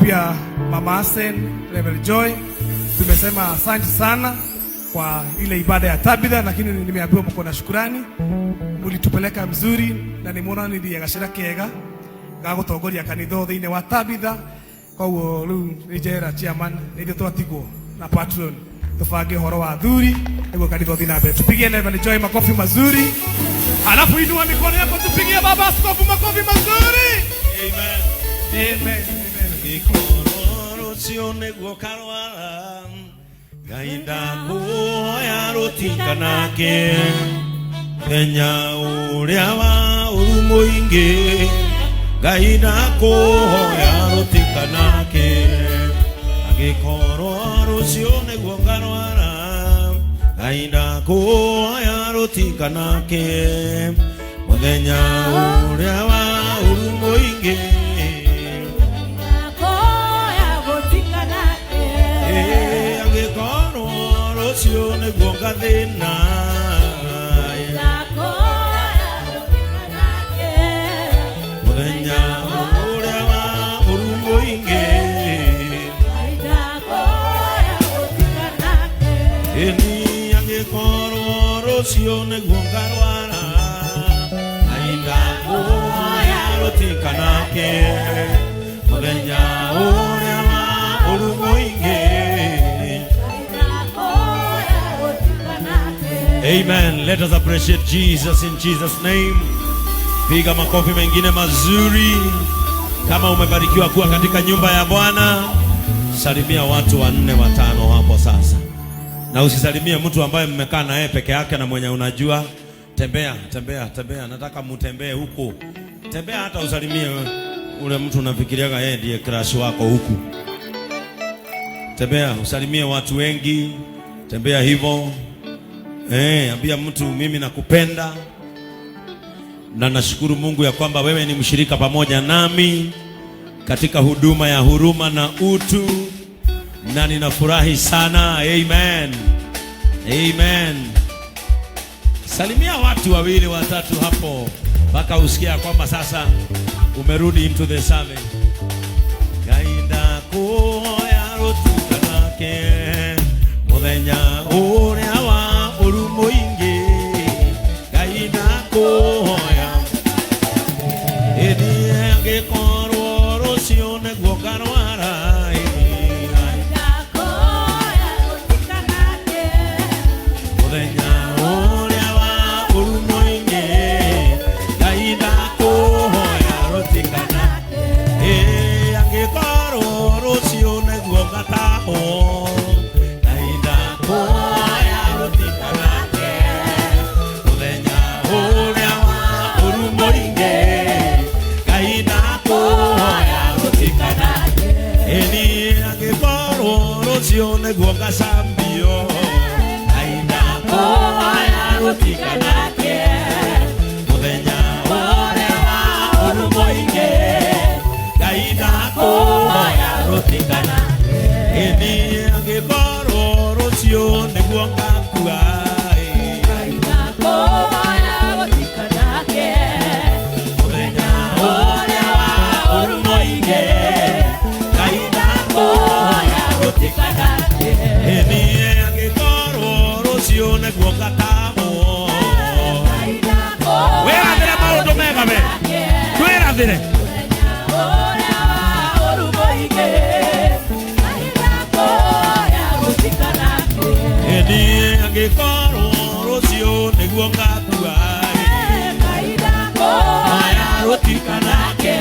pia Mama Asen, Level Joy. Tumesema asante sana kwa ile ibada ya Tabitha, lakini nimeambiwa mko na shukrani. Mulitupeleka mzuri na nimeona niliyagashira kega gagutongoria kanitho thiine wa Tabitha. Kwa hiyo rijera chairman ndio twatigwo na patron tufange horo wa thuri niguo kanitho thina mbere. Tupigie Level Joy makofi mazuri. Alafu inua mikono yako tupigie baba askofu makofi mazuri. Amen. Amen. Ikororo sione guokarwara gainda kuoya rotikanake Kenya uria wa urumoinge gainda kuoya rotikanake Ikororo sione guokarwara gainda kuoya rotikanake Kenya uria wa urumoinge Sione guonga thina Muthenya uria wa urumoinge Eni angikorwo rucione guonga rwara Ainda kuoya rutikanake Muthenya uria wa urumoinge Amen. Let us appreciate Jesus in Jesus' name. Piga makofi mengine mazuri. Kama umebarikiwa kuwa katika nyumba ya Bwana, salimia watu 4 5 hapo sasa. Na usisalimie mtu ambaye mmekaa na yeye peke yake na mwenye unajua. Tembea. Nataka mutembee huko. Tembea hata usalimie ule mtu unafikiriaga yeye ndiye crush wako huku. Tembea usalimie watu wengi. Tembea hivyo. Ambia mtu mimi nakupenda na nashukuru Mungu ya kwamba wewe ni mshirika pamoja nami katika huduma ya huruma na utu na ninafurahi sana. Amen. Amen. Salimia watu 2 3 hapo mpaka usikia kwamba sasa umerudi into the service. Gainda kuoya rotikanake Muthenya uria wa urumoinge gainda kuoya Edi angikorwo rucione guokarwara gainda kuoya rutikanake Muthenya uria wa urumoinge gainda kuoya rutikanake angikorwo rucione guokataho Sione guoga sambio Aina kuoya rutikanake Muthenya uria wa urumoinge Gainda kuoya rutikanake Eni angikoro rucione guoga kua Gainda kuoya rutikanake Muthenya uria wa urumoinge Gainda kuoya Eni angikoro rucione guoka tamo Werathire maundu mega me Twerathire Eni angikoro rucione guoka tua Rutikanake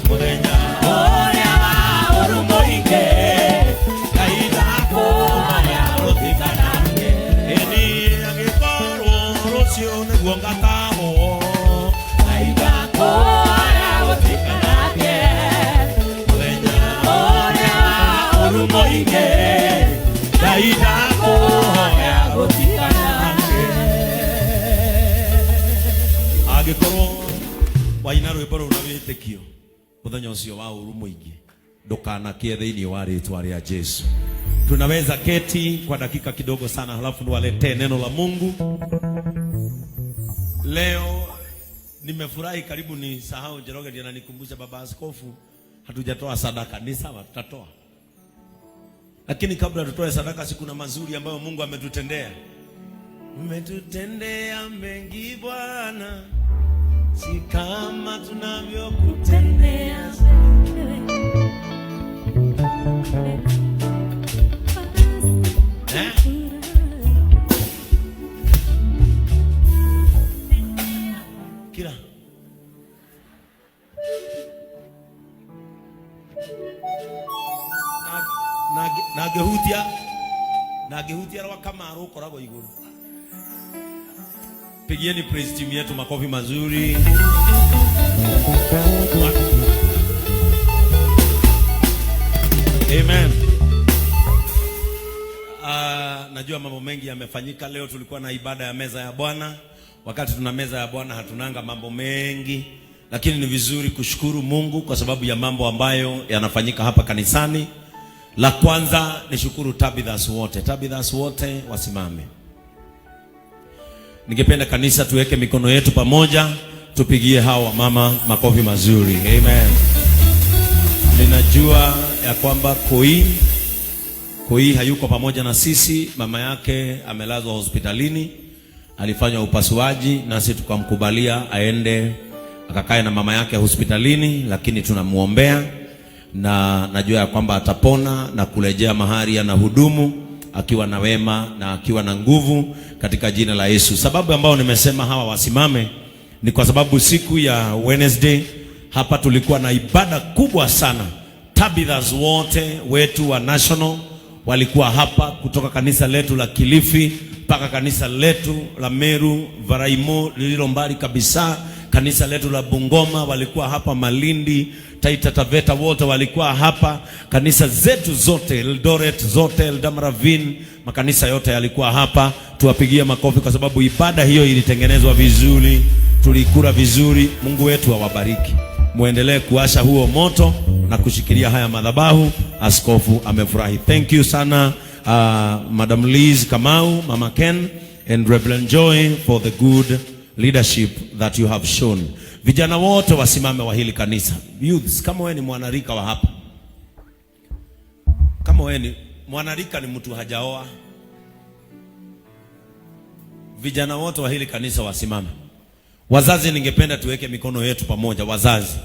Muthenya uria wa urumoinge Sione guonga tamo Aida kuoya rutikanake Muthenya uria wa urumoinge Aida kuoya rutikanake Agikorwo waina rwimbo rũu na wĩtĩkio muthenya ũcio wa urumoinge ndũkanakie thĩinĩ wa rĩĩtwa rĩa Jesu. Tunaweza keti kwa dakika kidogo sana halafu niwaletee neno la Mungu. Leo nimefurahi karibu ni sahau Njoroge ndiye ananikumbusha baba askofu Hatujatoa sadaka, ni sawa, tutatoa. Lakini kabla tutoe sadaka, si kuna mazuri ambayo Mungu ametutendea? Umetutendea mengi Bwana, si kama tunavyokutendea. Kila nagehutia rawa kama aroko rago iguru. Pigieni praise team yetu makofi mazuri. Amen. Najua mambo mengi yamefanyika leo. Tulikuwa na ibada ya meza ya Bwana. Wakati tuna meza ya Bwana hatunanga mambo mengi, lakini ni vizuri kushukuru Mungu kwa sababu ya mambo ambayo yanafanyika hapa kanisani. La kwanza ni shukuru Tabithas wote. Tabithas wote wasimame. Ningependa kanisa tuweke mikono yetu pamoja, tupigie hawa mama makofi mazuri. Amen. Ninajua ya kwamba Koi hayuko pamoja na sisi. Mama yake amelazwa hospitalini, alifanywa upasuaji, nasi tukamkubalia aende akakae na mama yake hospitalini, lakini tunamuombea na najua ya kwamba atapona na kurejea mahali anahudumu akiwa na wema na akiwa na nguvu katika jina la Yesu. Sababu ambayo nimesema hawa wasimame ni kwa sababu siku ya Wednesday hapa tulikuwa na ibada kubwa sana. Tabithas wote wetu wa national walikuwa hapa, kutoka kanisa letu la Kilifi mpaka kanisa letu la Meru Varaimo lililo mbali kabisa, kanisa letu la Bungoma walikuwa hapa, Malindi, Taita Taveta wote walikuwa hapa, kanisa zetu zote Eldoret zote, Eldamaravine, makanisa yote yalikuwa hapa. Tuwapigie makofi kwa sababu ibada hiyo ilitengenezwa vizuri, tulikula vizuri. Mungu wetu awabariki. Muendelee kuasha huo moto na kushikilia haya madhabahu. Askofu amefurahi. Thank you sana Madam Liz Kamau, Mama Ken and Reverend Joy for the good leadership that you have shown. Vijana wote wasimame wa hili kanisa. Youths, kama wewe ni mwanarika wa hapa, kama wewe ni mwanarika, ni mtu hajaoa, vijana wote wa hili kanisa wasimame. Wazazi, ningependa tuweke mikono yetu pamoja. Wazazi,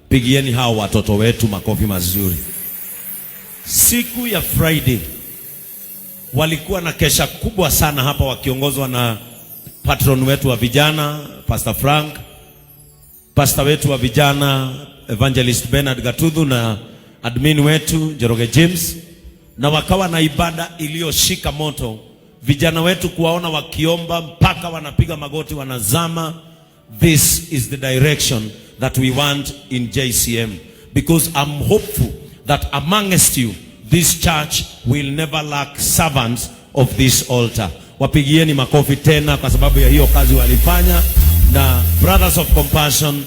pigieni hao watoto wetu makofi mazuri. Siku ya Friday walikuwa na kesha kubwa sana hapa, wakiongozwa na patron wetu wa vijana Pastor Frank, pastor wetu wa vijana Evangelist Bernard Gatudhu na admin wetu Jeroge James, na wakawa na ibada iliyoshika moto. Vijana wetu kuwaona wakiomba mpaka wanapiga magoti, wanazama. This is the direction that we want in JCM, because I'm hopeful that amongst you this church will never lack servants of this altar. Wapigieni makofi tena kwa sababu ya hiyo kazi walifanya. Na Brothers of Compassion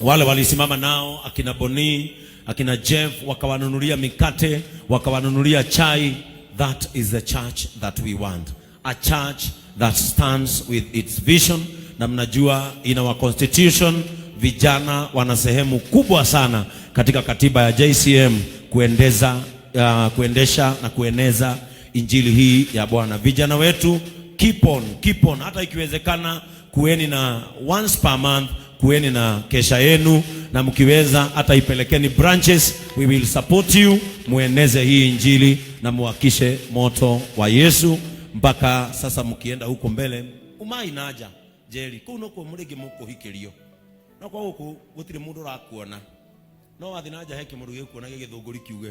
wale walisimama nao, akina Boni, akina Jeff, wakawanunulia mikate, wakawanunulia chai. That is the church that we want, a church that stands with its vision. Na mnajua in our constitution vijana wana sehemu kubwa sana katika katiba ya JCM kuendesha na kueneza injili hii ya Bwana. Vijana wetu keep on, hata ikiwezekana kueni na once per month, kueni na kesha yenu, na mkiweza hata ipelekeni branches. We will support you, mueneze hii injili na muhakishe moto wa Yesu mpaka sasa. Mkienda huko mbele umai naja jeri kuno ko murigi muko hikiriyo na kwa huko gutire mundu rakuona no wathinaja heke murugi kuona githunguri kiuge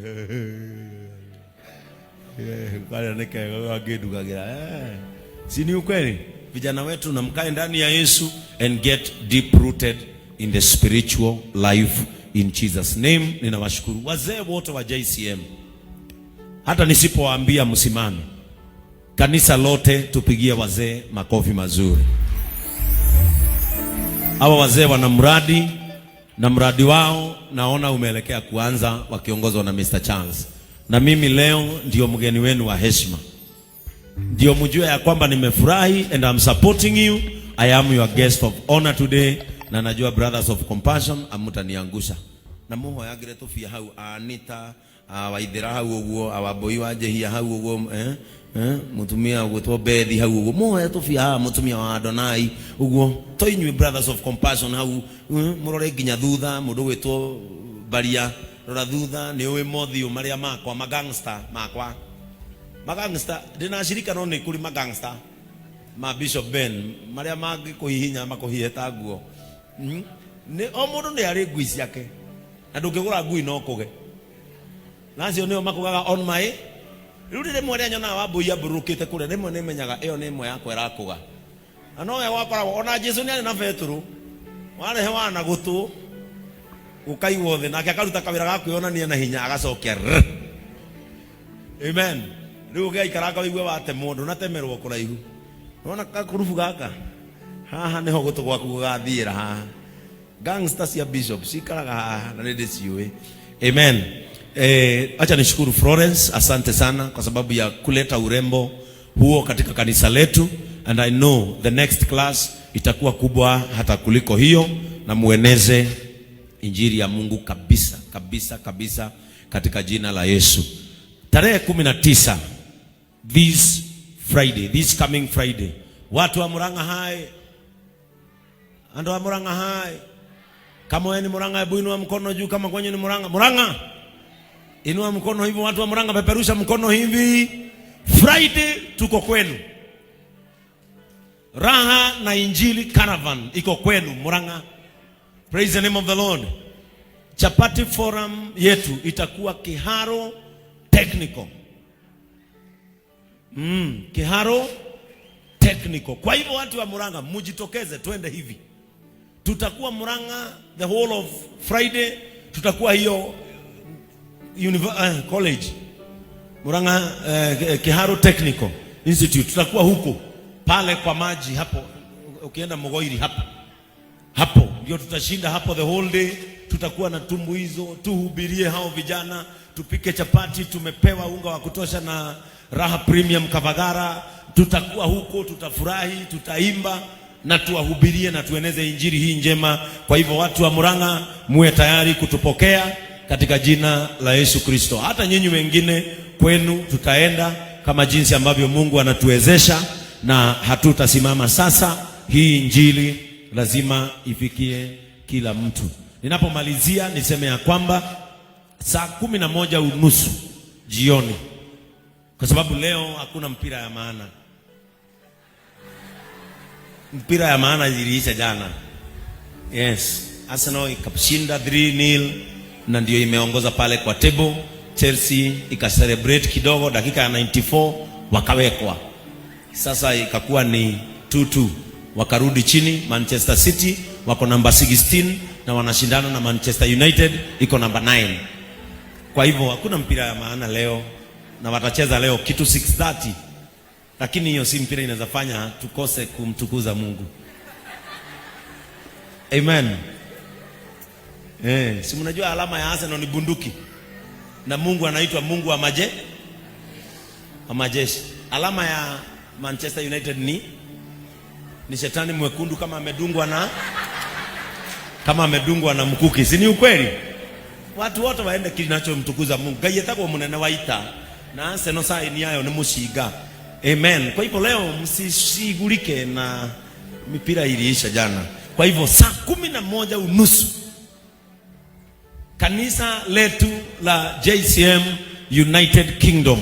kale neke agedugagira si ni ukweli? Vijana wetu, na mkae ndani ya Yesu and get deep rooted in the spiritual life in Jesus name. Ninawashukuru wazee wote wa JCM, hata nisipowaambia msimame, kanisa lote tupigie wazee makofi mazuri. Hawa wazee wana mradi, na mradi wao naona umeelekea kuanza, wakiongozwa na Mr. Charles. Na mimi leo ndio mgeni wenu wa heshima, ndio mjue ya kwamba nimefurahi and I'm supporting you. I am your guest of honor today, na najua Brothers of Compassion amutaniangusha. na muhoyagire tubia hau Anita Waithira hau uguo Awambui wa Njehia hau uguo mutumia gwitwo Bethi hau uguo muhoya tubia mutumia wa Adonai uguo toinywe Brothers of Compassion hau murore nginya thutha mundu gwitwo Baria rora thutha ni uwi mothiu maria makwa magangster makwa magangster ndina shirika no ni kuri magangster ma Bishop Ben maria mangi kuhihinya makuhieta nguo ni o mundu ni ari ngui ciake na ndungigura ngui no kuge nacio nio makugaga on my riu rire mwere nyona Wambui aburukite kure rimwe ni menyaga iyo ni imwe yakwa irakuga na no we wakoragwo ona Jesu ni ari na Petro warehe wana gutu ukaigwo thi nake akaruta kawira ga kwionania na hinya agacokia amen riu ugiaikaranga wigue wate mundu natemerwo kuraihu nona kakurubu gaka haha niho gutu gwaku gugathiira haha gangster cia Bishop cikaraga haha na nindi ciui amen. Acha nishukuru Florence, asante sana kwa sababu ya kuleta urembo huo katika kanisa letu, and I know the next class itakuwa kubwa hata kuliko hiyo, na mueneze injili ya Mungu kabisa kabisa kabisa katika jina la Yesu. Tarehe 19 this Friday, this coming Friday, watu wa Murang'a hai, ando wa Murang'a hai, kama wewe ni Murang'a hebu inua mkono juu, kama kwenye ni Murang'a inua mkono hivi, watu wa Murang'a peperusha mkono hivi. Friday tuko kwenu, Raha na Injili Caravan iko kwenu Murang'a. Praise the name of the Lord. Chapati forum yetu itakuwa Kiharo Technical. Kiharo Technical. Kwa hivyo watu wa Murang'a mujitokeze twende hivi. Tutakuwa Murang'a the whole of Friday, tutakuwa hiyo college Murang'a Kiharo Technical Institute, tutakuwa huko pale kwa maji hapo, ukienda Mogoiri hapo ndio tutashinda hapo the whole day. Tutakuwa na tumbu hizo, tuhubirie hao vijana, tupike chapati, tumepewa unga wa kutosha na Raha Premium Kavagara. Tutakuwa huko, tutafurahi, tutaimba na tuwahubirie na tueneze injili hii njema. Kwa hivyo watu wa Murang'a muwe tayari kutupokea katika jina la Yesu Kristo. Hata nyinyi wengine kwenu tutaenda kama jinsi ambavyo Mungu anatuwezesha, na hatutasimama sasa. Hii injili lazima ifikie kila mtu. Ninapomalizia niseme ya kwamba saa 11:30 jioni, kwa sababu leo hakuna mpira ya maana. Mpira ya maana iliisha jana. Yes, Arsenal ikashinda 3-0 na ndio imeongoza pale kwa table. Chelsea ikacelebrate kidogo, dakika ya 94 wakawekwa. Sasa ikakuwa ni 2-2, wakarudi chini. Manchester City wako namba 16 na wanashindana na Manchester United iko namba 9. Kwa hivyo hakuna mpira ya maana leo, na watacheza leo kitu 6:30. Lakini hiyo si mpira inaweza fanya tukose kumtukuza Mungu. Amen. Si mnajua alama ya Arsenal ni bunduki, na Mungu anaitwa Mungu wa majeshi. Alama ya Manchester United ni shetani mwekundu kama amedungwa na mkuki. Si ni ukweli? Watu wote waende kinachomtukuza Mungu. Gayetako munene waita na Arsenal sai ni yayo ni mushiga. Amen. Kwa hivyo leo msishigulike na mipira iliisha jana. Kwa hivyo saa 11:30 kanisa letu la JCM United Kingdom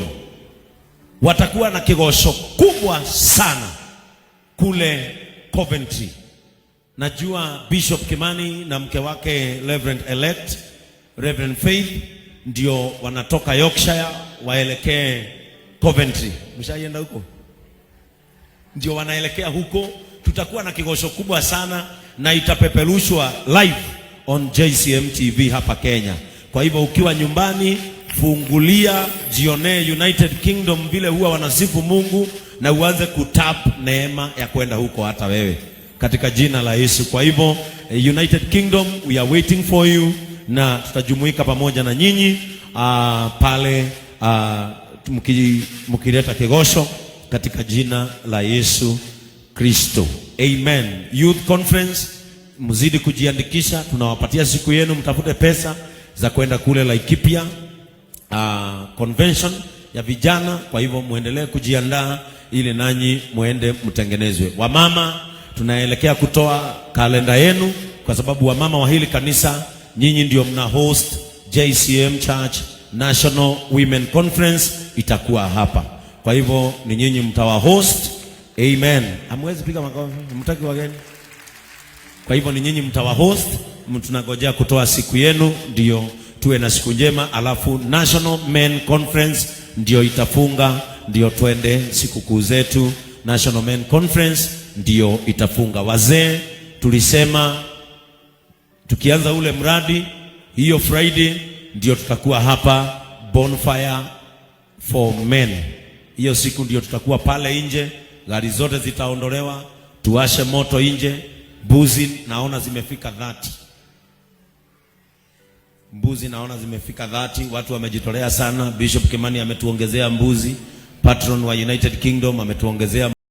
watakuwa na kigosho kubwa sana kule Coventry. Najua Bishop Kimani na mke wake Reverend Elect Reverend Faith ndio wanatoka Yorkshire waelekee Coventry. Mshaienda huko? Ndio wanaelekea huko. Tutakuwa na kigosho kubwa sana na itapeperushwa live on JCM TV hapa Kenya. Kwa hivyo ukiwa nyumbani, fungulia, jione United Kingdom vile huwa wanasifu Mungu, na uanze kutap neema ya kwenda huko hata wewe katika jina la Yesu. Kwa hivyo United Kingdom, we are waiting for you, na tutajumuika pamoja na nyinyi pale mkileta kigosho katika jina la Yesu Kristo. Amen. Youth Conference, mzidi kujiandikisha, tunawapatia siku yenu, mtafute pesa za kwenda kule Laikipia convention ya vijana. Kwa hivyo muendelee kujiandaa ili nanyi muende mtengenezwe. Wamama, tunaelekea kutoa kalenda yenu, kwa sababu wamama wa hili kanisa nyinyi ndio mna host JCM Church National Women Conference, itakuwa hapa. Kwa hivyo ni nyinyi mtawa host. Amen. Hamwezi piga makofi, mtaki wageni. Kwa hivyo ni nyinyi mtawa host. Tunangojea kutoa siku yenu ndio tuwe na siku njema, alafu National Men Conference ndio itafunga, ndio twende sikukuu zetu. National Men Conference ndio itafunga. Wazee tulisema tukianza ule mradi hiyo Friday ndio tutakuwa hapa bonfire for men. Hiyo siku ndio tutakuwa pale nje, gari zote zitaondolewa, tuwashe moto nje. Mbuzi naona zimefika 30. Mbuzi naona zimefika 30. Watu wamejitolea sana. Bishop Kimani ametuongezea mbuzi. Patron wa United Kingdom ametuongezea